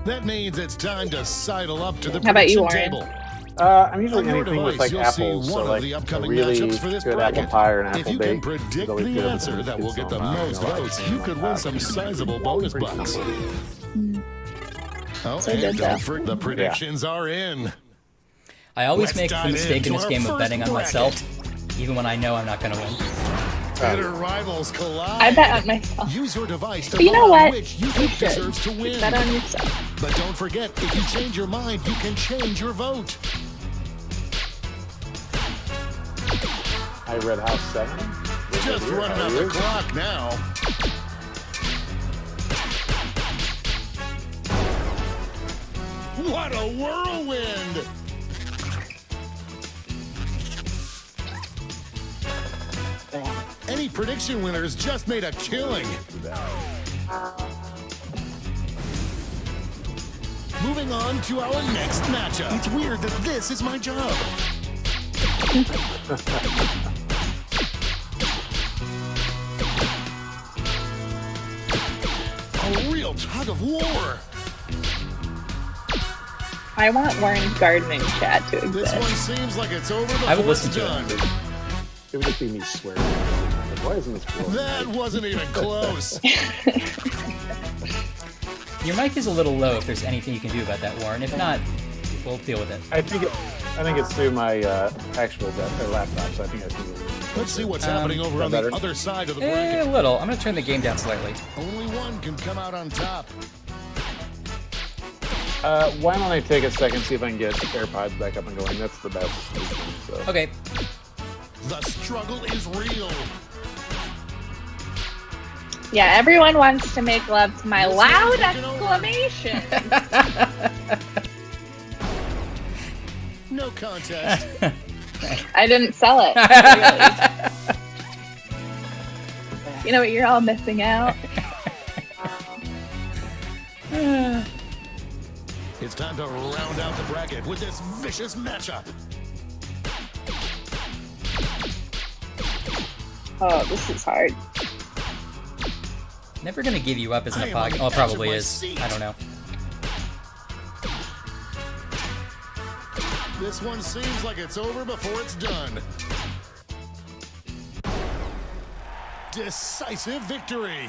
That means it's time to sidle up to the How about you, prediction Warren? table. I'm usually On your anything with device, like you'll see apples, so one of like the a upcoming really matchups for this good bracket. apple pie or an If apple you can bake. predict is always the good, answer but that will it's get the some, most votes, you could win some sizable bonus bucks. Oh, So and good, don't though. forget the predictions are in. I always Let's make the dive mistake in into this our game of first betting on bracket. myself, even when I know I'm not going to win. Bitter rivals collide. I bet on myself. Use your device to But you vote know on what? which you You think should. deserves to win. Bet on yourself. But don't forget, if you change your mind, you can change your vote. I read House 7. Just running out the clock now. What a whirlwind! Any prediction winners just made a killing. Moving on to our next matchup. It's weird that this is my job. A real tug of war. I want Warren's gardening chat to This exist. one seems like it's over I would before it's listen to it. done. It would just be me swearing. Like, why isn't this cool? That wasn't even close. Your mic is a little low if there's anything you can do about that, Warren. If not, we'll deal with it. I think it's through my actual laptop, so I think I can. Let's see what's happening over on the better? other side of the A bracket. little. I'm going to turn the game down slightly. Only one can come out on top. Why don't I take a second, see if I can get AirPods back up and going? That's the best solution. So. Okay. The struggle is real. Yeah, everyone wants to make love to my This loud one's taking over. exclamation. No contest. I didn't sell it. Really. You know what? You're all missing out. It's time to round out the bracket with this vicious matchup. Oh, this is hard. Never going to give you up isn't I a am on podcast. the Oh, it probably edge of my is. seat. I don't know. This one seems like it's over before it's done. Decisive victory.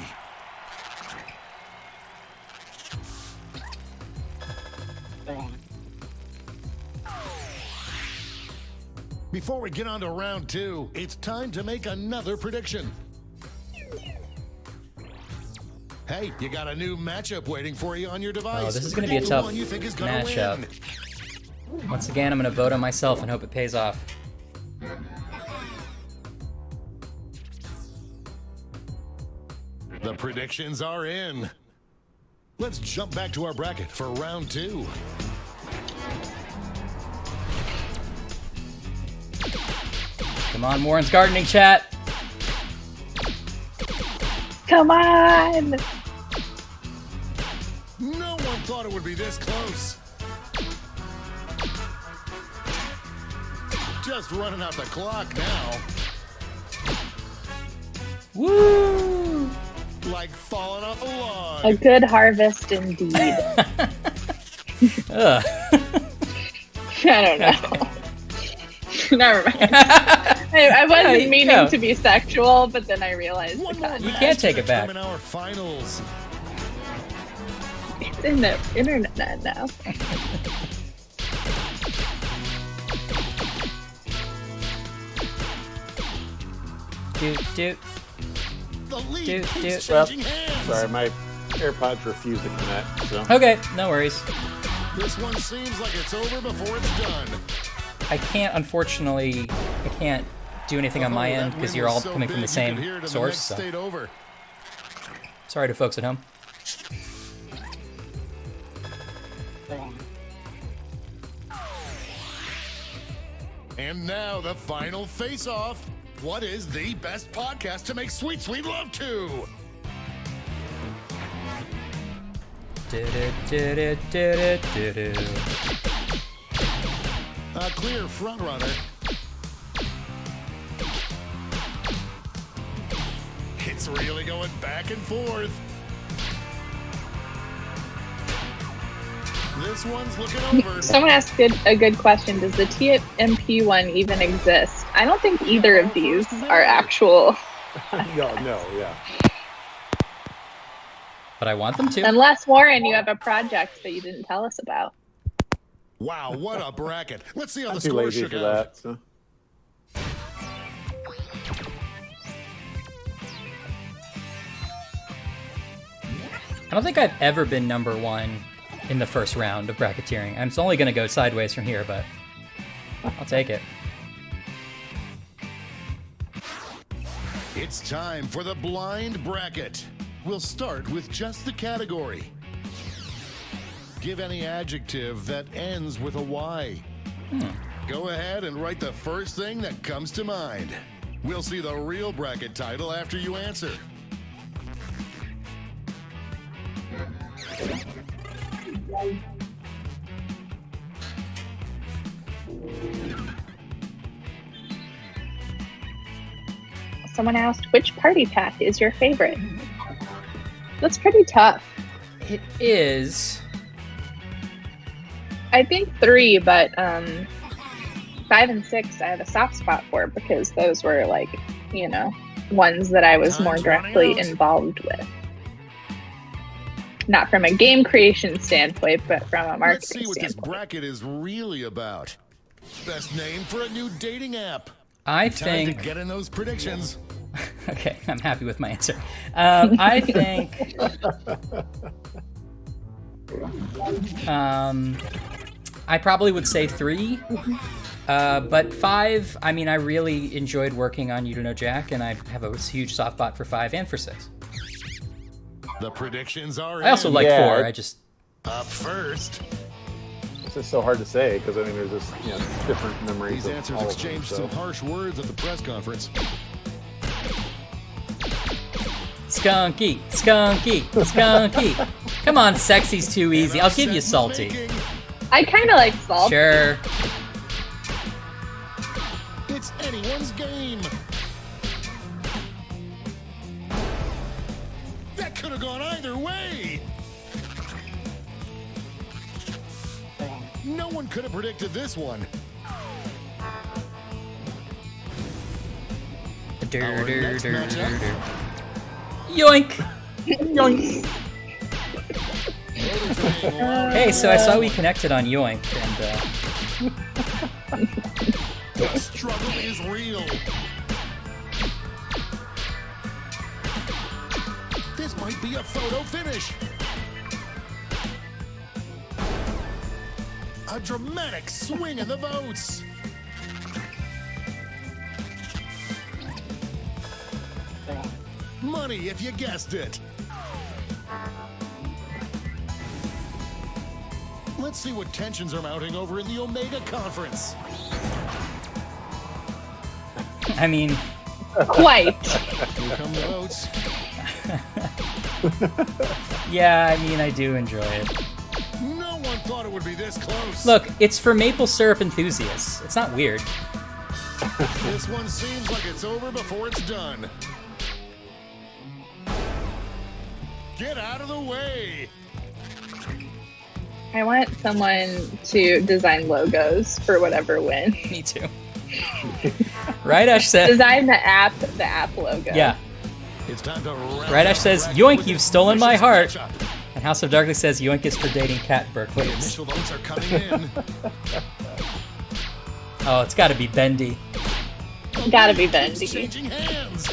Before we get on to round two, it's time to make another prediction. Hey, you got a new matchup waiting for you on your device. Oh, this is gonna be a Pick the tough one you think is gonna matchup. win. Once again, I'm going to vote on myself and hope it pays off. The predictions are in. Let's jump back to our bracket for round 2. Come on, Warren's gardening chat. Come on! No one thought it would be this close. Just running out the clock now. Woo! Like falling off a log. A good harvest indeed. Ugh. I don't know. Never mind. I wasn't meaning to be sexual, but then I realized One more You match can't take to it back. determine our finals. it's in the internet now. Doot. The lead Dude, keeps dude. changing hands. Sorry, my AirPods refuse to connect. So Okay, no worries. This one seems like it's over before it's done. I can't, unfortunately, I can't do anything on my Oh, end that because wind you're was all so coming from the big you same could hear it in the source. next So. state over. Sorry to folks at home. And now the final face-off. What is the best podcast to make sweet, sweet love to? Do-do-do-do-do-do-do. A clear frontrunner. It's really going back and forth. This one's looking over. Someone asked a good question. Does the TMP one even exist? I don't think either of these are actual. yeah. But I want them to. Unless, Warren, you have a project that you didn't tell us about. Wow, what a bracket. Let's see how I'm the too score lazy shook for out. that. So. I don't think I've ever been number one in the first round of bracketeering. I'm only going to go sideways from here, but I'll take it. It's time for the blind bracket. We'll start with just the category. Give any adjective that ends with a Y. Go ahead and write the first thing that comes to mind. We'll see the real bracket title after you answer. Someone asked, which party pack is your favorite? That's pretty tough. It is. I think 3, but 5 and 6 I have a soft spot for because those were like, ones that I was more Time's running directly out. involved with. Not from a game creation standpoint, but from a Let's marketing see what this standpoint. bracket is really about. Best name for a new dating app. I Time to think. get in those predictions. Okay, I'm happy with my answer. I think. I probably would say 3. But 5, I mean, I really enjoyed working on You Don't Know Jack, and I have a huge soft spot for 5 and for 6. The predictions are I also in. like Yeah, 4. it- I just. Up first. It's just so hard to say because I mean, there's just different memories. These of answers all of them, exchanged so. some harsh words at the press conference. Skunky, skunky, skunky. Come on, sexy's too easy. I'll give you salty. Making, I kind of like salt. Sure. it's anyone's game. That could have gone either way. No one could have predicted this one. Our next matchup. Yoink. Yoink. Hey, so I saw we connected on Yoink, and The struggle is real. This might be a photo finish. A dramatic swing in the votes. Money if you guessed it. Let's see what tensions are mounting over in the Omega Conference. I mean, Quite. Here come the votes. yeah, I mean, I do enjoy it. No one thought it would be this close. Look, it's for maple syrup enthusiasts. It's not weird. This one seems like it's over before it's done. Get out of the way. I want someone to design logos for whatever wins. Me too. Right, Ash said. Design the app logo. Yeah. It's time to wrap Right, up Ash says, bracket Yoink, with you've the stolen my delicious heart. matchup. And House of Darkness says Yoink is for dating Cat The Berkowitz. initial votes are coming in. Oh, it's got to be Bendy. Gotta be Keeps Bendy. changing hands.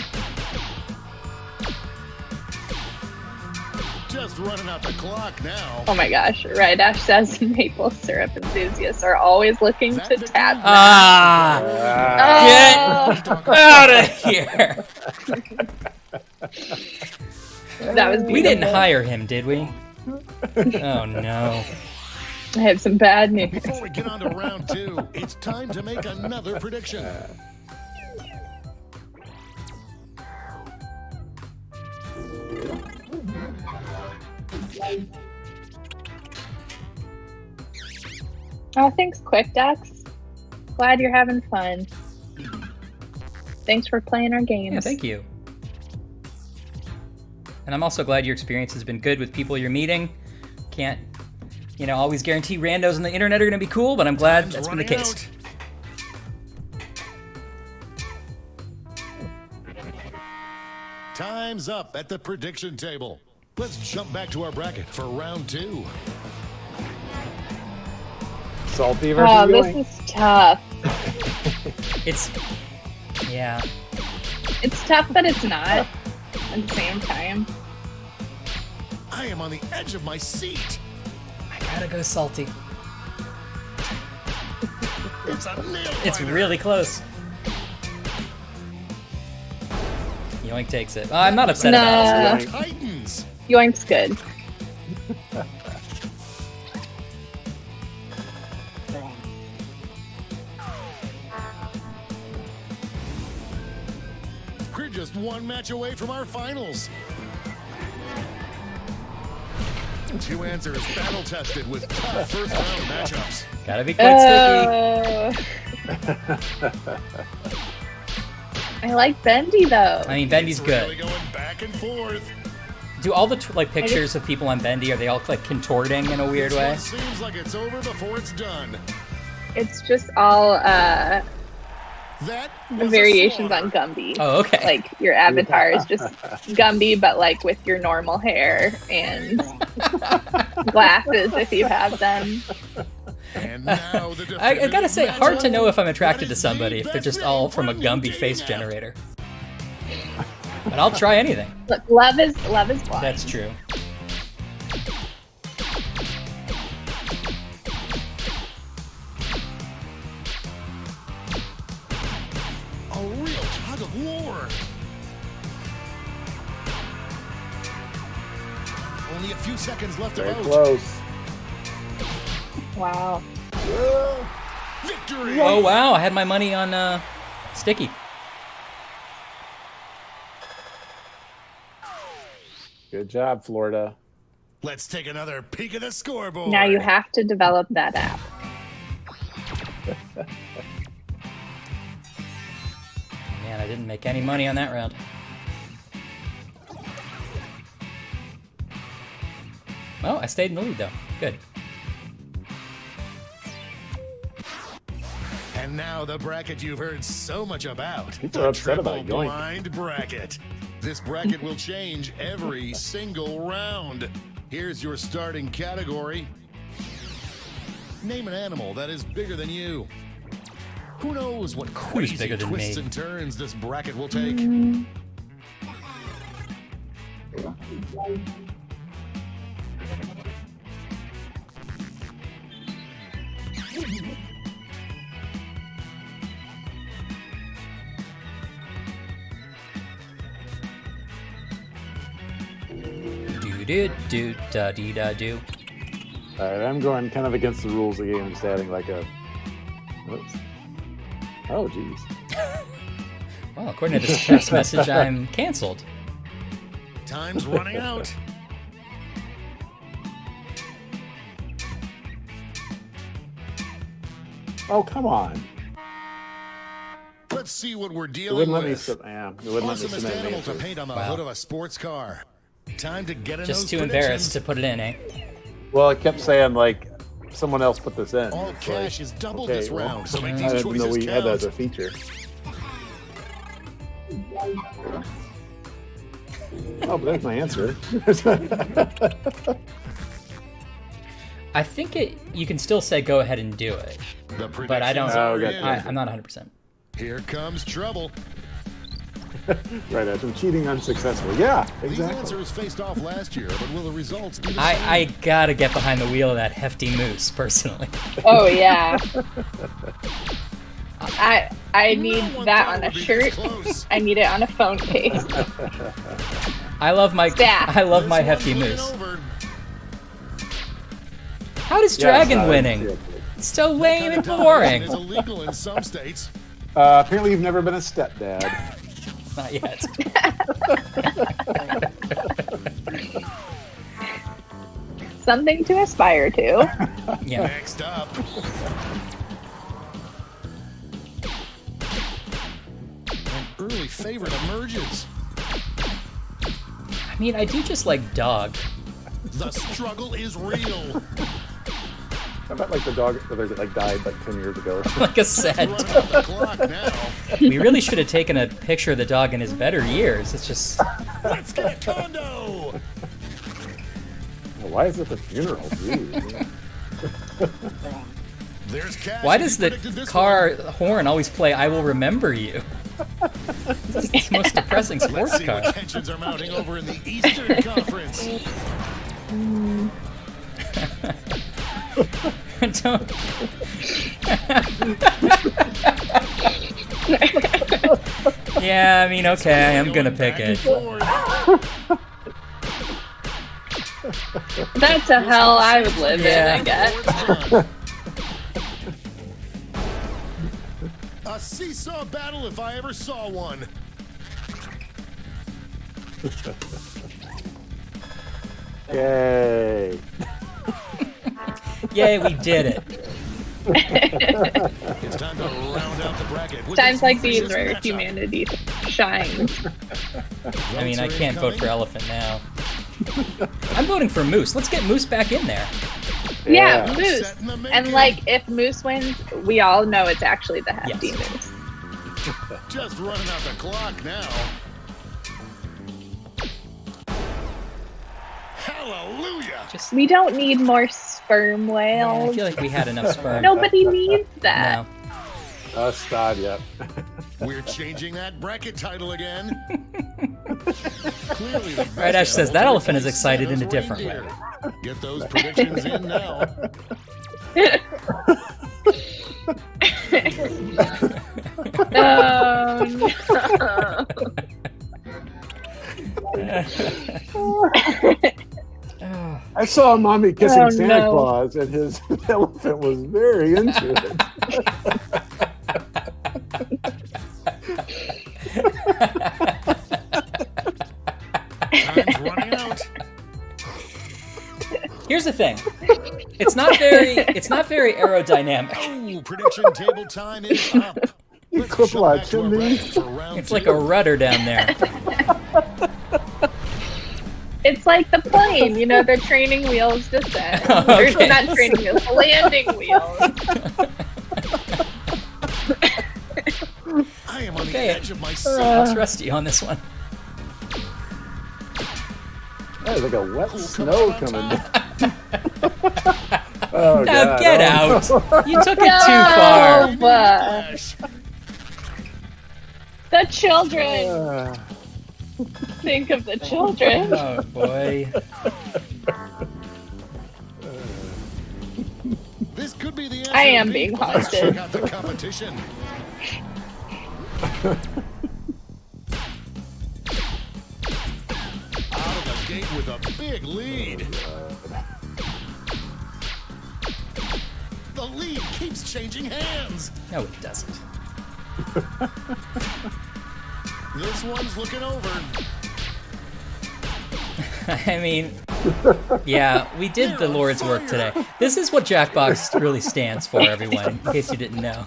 Just running out the clock now. Oh my gosh. Right, Ash says maple syrup enthusiasts are always looking to tap. Ah! Oh, Get out of here! that was We didn't beautiful. hire him, did we? Oh no. I have some bad news. Before we get on to round 2, it's time to make another prediction. Oh, thanks, QuickDucks. Glad you're having fun. Thanks for playing our games. Yeah, thank you. And I'm also glad your experience has been good with people you're meeting. Can't, always guarantee randos on the internet are going to be cool, but I'm glad Time's that's been the running case. out. Time's up at the prediction table. Let's jump back to our bracket for round 2. Salty versus Oh, Yoink. this is tough. Yeah. It's tough, but it's not at the same time. I am on the edge of my seat. I gotta go salty. It's a nail It's biter. really close. Yoink takes it. I'm not upset about it. No. Titans. Yoink's good. We're just one match away from our finals. 2 answers battle tested with tough first round matchups. Gotta be quite sticky. I like Bendy though. I mean, Bendy's It's really good. going back and forth. Do all the pictures of people on Bendy, are they all contorting in a weird This way? one seems like it's over before it's done. It's just all That the was a variations slaughter. on Gumby. Oh, okay. Like your avatar is just Gumby, but like with your normal hair and glasses if you have them. And now the I gotta say, hard to matchup. know if I'm attracted What to is somebody the if they're best just all thing from a for a new Gumby face dating app? generator. But I'll try anything. Look, love is blind. That's true. A real tug of war. Only a few seconds left to Very vote. close. Wow. Victory! Oh wow, I had my money on Sticky. Good job, Florida. Let's take another peek at the scoreboard. Now you have to develop that app. Man, I didn't make any money on that round. Well, I stayed in the lead though. Good. And now the bracket you've heard so much about. People the are upset about triple Yoink. blind bracket. This bracket will change every single round. Here's your starting category. Name an animal that is bigger than you. Who knows what crazy bigger than twists me? and turns this bracket will take? Do do do da dee da do. All right, I'm going kind of against the rules of the game, just adding like a. Oops. Oh, geez. Well, according to this text message, I'm canceled. Time's running out. Oh, come on. Let's see what we're It dealing wouldn't let me. with. Yeah, it wouldn't let me Awesomest submit an animal to answer. paint on the Wow. hood of a sports car. Time to get in Just those too predictions. embarrassed to put it in, eh? Well, it kept saying like someone else put this in. All It's cash like, is doubled okay, this well, round, so make I these didn't know choices we had that as a count. feature. Oh, but there's my answer. I think you can still say go ahead and do it, The but I don't. predictions are okay. in. I'm not 100%. Here comes trouble. Right, I've been cheating unsuccessful. Yeah, These exactly. answers faced off last year, but will the results be the same? I gotta get behind the wheel of that hefty moose, personally. Oh yeah. I No need one that thought on it a would be shirt. this close. I need it on a phone case. I love my Staff. I love This my one's hefty laying moose. over. How does Yes, dragon winning? yeah. It's so That lame kind and of boring. domination is illegal in some states. Apparently, you've never been a stepdad. Not yet. Something to aspire to. Yeah. Next up. An early favorite emerges. I mean, I do just like dog. The struggle is real. How about like the dog that like died like 10 years ago? Like a set. Running out the clock now. We really should have taken a picture of the dog in his better years. It's just Let's get a condo. Why is it the funeral? Jeez. There's cash. why if does you the predicted this car horn always play "I Will Remember You"? It's the most depressing one. sports Let's see car. what tensions are mounting over in the Eastern Conference. Don't- Yeah, I mean, okay, I'm gonna pick Back and it. forth. That's a hell I would live Yeah. in, I guess. Before it's done. A seesaw battle if I ever saw one. Yay! Yay, we did it. It's time to round out the bracket. with Times this like these vicious where matchup. humanity shines. I mean, I Votes are can't vote for incoming. elephant now. I'm voting for moose. Let's get moose back in there. Yeah, Yeah. moose. Set in the And making. like, if moose wins, we all know it's actually the hefty Yes. moose. Just running out the clock now. Hallelujah! Just We don't need more sperm I whales. feel like we had enough sperm. Nobody needs that. No. Stod, yep. We're changing that bracket title again. Clearly, the Right, Ash says that elephant is excited in a Santa's different way. reindeer. Get those predictions in now. Oh, no. I saw Mommy kissing Oh, Santa no. Claus, and his elephant was very into it. Time's running out. Here's the thing. It's not very aerodynamic. Oh, prediction table time is up. Let's Quip-lash jump back to our chimney. bracket for round It's two. like a rudder down there. It's like the plane, you know, the training wheels descend. Okay. Or not training wheels, landing wheels. I am on Okay. the edge of my seat. It's rusty on this one. There's like a wet Who come snow out on coming top? down. Oh, Now God. get Oh, out. no. You took it too far. No, but Flash. the children. Uh, Think of the children. Oh boy. This could be the answer. I am to being beat, but let's haunted. check out the competition. Out of the gate with a big lead. The lead keeps changing hands. No, it doesn't. This one's looking over. I mean, yeah, we did the Lord's work today. This is what Jackbox really stands for, everyone, in case you didn't know.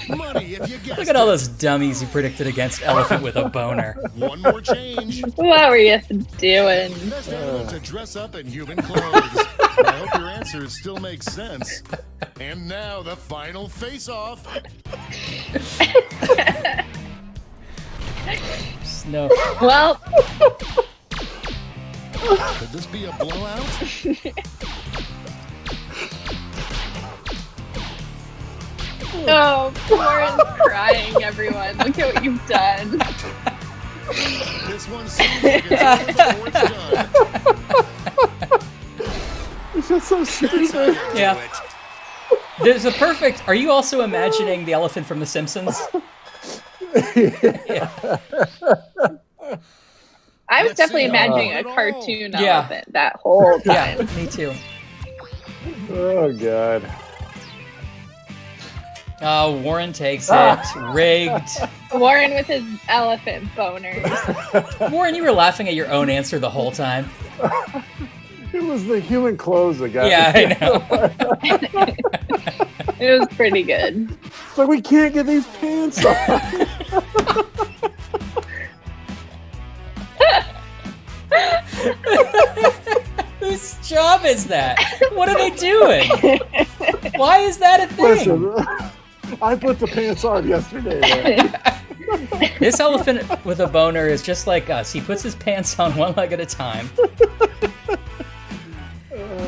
Money if you guessed Look at all it. those dummies you predicted against Elephant with a boner. One more change. What were you doing? Best animal to dress up in human clothes. I hope your answers still make sense. And now the final face-off. No. Well, Could this be a blowout? oh, Lauren's crying, everyone. Look at what you've done. This one seems like it's before it's done. It's just so stupid. Yeah. There's a perfect... Are you also imagining the elephant from The Simpsons? Yeah. I was Let's definitely see. imagining a Not at all. cartoon Yeah. elephant that whole Yeah, time. me too. Oh, God. Oh, Warren takes it. Rigged. Warren with his elephant boners. Warren, you were laughing at your own answer the whole time. It was the human clothes that got Yeah, me. I know. It was pretty good. It's like, we can't get these pants on. Whose job is that? What are they doing? Why is that a thing? Listen, I put the pants on yesterday, man. This elephant with a boner is just like us. He puts his pants on one leg at a time.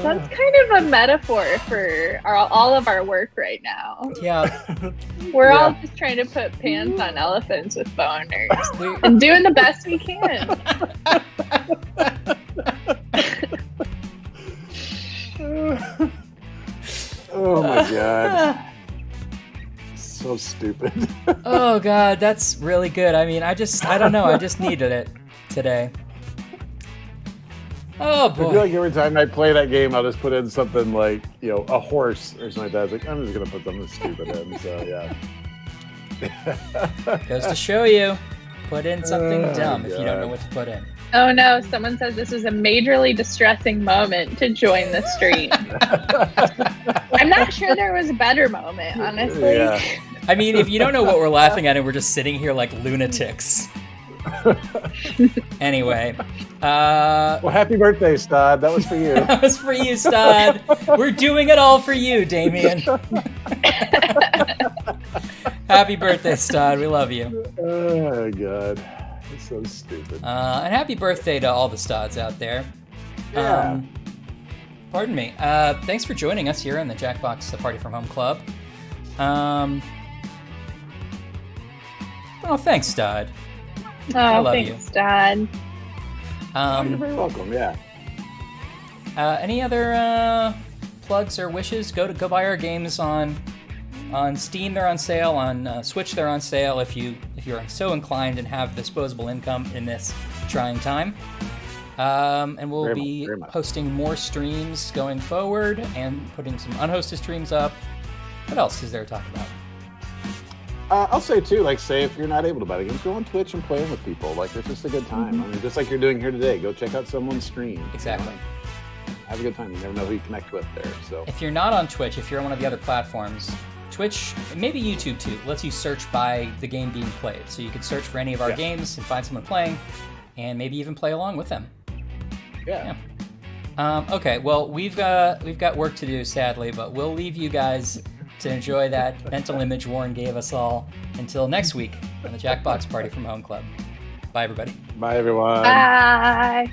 That's kind of a metaphor for all of our work right now. Yeah. We're all Yeah. just trying to put pants on elephants with boners We- and doing the best we can. Oh, my God. So stupid. Oh God, that's really good. I mean, I don't know. I just needed it today. Oh I feel boy. like every time I play that game, I'll just put in something like, you know, a horse or something like that. It's like, I'm just going to put something stupid in. So, yeah. Goes to show you. Put in something Oh, dumb if you don't know God. what to put in. Oh no, someone says this is a majorly distressing moment to join the stream. I'm not sure there was a better moment, honestly. Yeah. I mean, if you don't know what we're laughing at and we're just sitting here like lunatics. Anyway, Well, happy birthday, Stod. That was for you. that was for you, Stod. We're doing it all for you, Damien. Happy birthday, Stod. We love you. Oh, God. It's so stupid. And happy birthday to all the Stods out there. Yeah. Pardon me. Thanks for joining us here in the Jackbox the Party from Home Club. Oh, thanks, Stod. Oh, love thanks, Dad. You're very welcome, yeah. Any other plugs or wishes? Go buy our games on Steam. They're on sale. On Switch, they're on sale. If you're so inclined and have disposable income in this trying time. And we'll be very much. hosting more streams going forward and putting some unhosted streams up. What else is there to talk about? I'll say, too, like, say if you're not able to buy the games, go on Twitch and play them with people. Like, it's just a good time. I mean, just like you're doing here today. Go check out someone's stream. Exactly. Have a good time. You never know who you connect with there. So If you're not on Twitch, if you're on one of the other platforms, Twitch, maybe YouTube too, lets you search by the game being played. So you could search for any of our games and find someone playing, and maybe even play along with them. yeah. Okay, well, we've got work to do, sadly, but we'll leave you guys to enjoy that mental image Warren gave us all until next week on the Jackbox Party from Home Club. Bye, everybody. Bye, everyone. Bye.